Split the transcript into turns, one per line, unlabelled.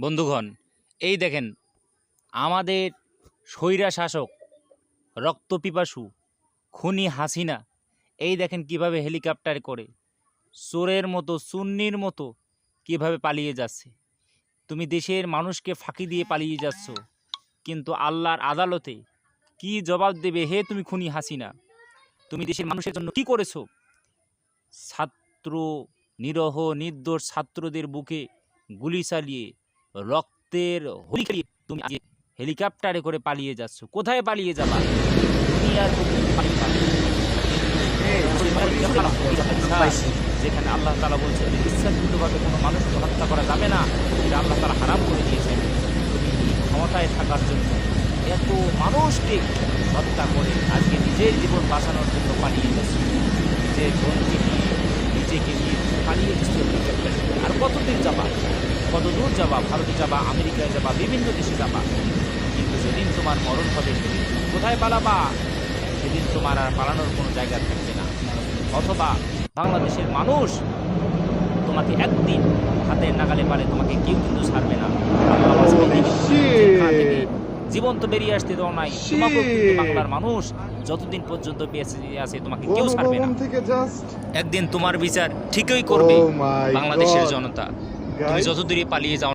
বন্ধুগণ, এই দেখেন আমাদের স্বৈরা শাসক রক্তপিপাসু খুনি হাসিনা, এই দেখেন কিভাবে হেলিকপ্টার করে চোরের মতো চুন্নির মতো কিভাবে পালিয়ে যাচ্ছে। তুমি দেশের মানুষকে ফাঁকি দিয়ে পালিয়ে যাচ্ছ, কিন্তু আল্লাহর আদালতে কি জবাব দেবে? হে তুমি খুনি হাসিনা, তুমি দেশের মানুষের জন্য কি করেছো? ছাত্র, নিরহ নির্দোষ ছাত্রদের বুকে গুলি চালিয়ে রক্তের হোলি খেলিয়ে তুমি আজকে হেলিকপ্টারে করে পালিয়ে যাচ্ছ। কোথায় পালিয়ে যাবা? দুনিয়ার বুকে পালিয়ে যাবে। যেখানে আল্লাহ তাআলা বলছেন ইচ্ছাকৃতভাবে কোনো মানুষকে হত্যা করা যাবে না, এটা আল্লাহ তাআলা হারাম করে দিয়েছেন। তুমি ক্ষমতায় থাকার জন্য এত মানুষকে হত্যা করে আজকে নিজের জীবন বাঁচানোর জন্য পালিয়ে যাচ্ছ। নিজের বোনকে নিয়ে নিজেকে নিয়ে পালিয়ে যাচ্ছ হেলিকপ্টারে। আর কতদিন যাবা? কত দূর যাবা? ভারতে যাবা, আমেরিকায় যাবা, বিভিন্ন দেশে যাবা, কিন্তু যেদিন তোমার মরণ হবে সেদিন কোথায় পালাবা? সেদিন তোমার আর পালানোর কোনো জায়গা থাকবে না। অথবা বাংলাদেশের মানুষ তোমাকে একদিন হাতের নাগালে পারে, তোমাকে কেউ কিন্তু ছাড়বে না। জীবন তো বেরিয়ে আসতে দাও নাই, তোমাকেও কিন্তু বাংলার মানুষ যতদিন পর্যন্ত বেঁচে আছে তোমাকে কেউ ছাড়বে না। একদিন তোমার বিচার ঠিকই করবে বাংলাদেশের জনতা। তুমি যতদূরই পালিয়ে যাও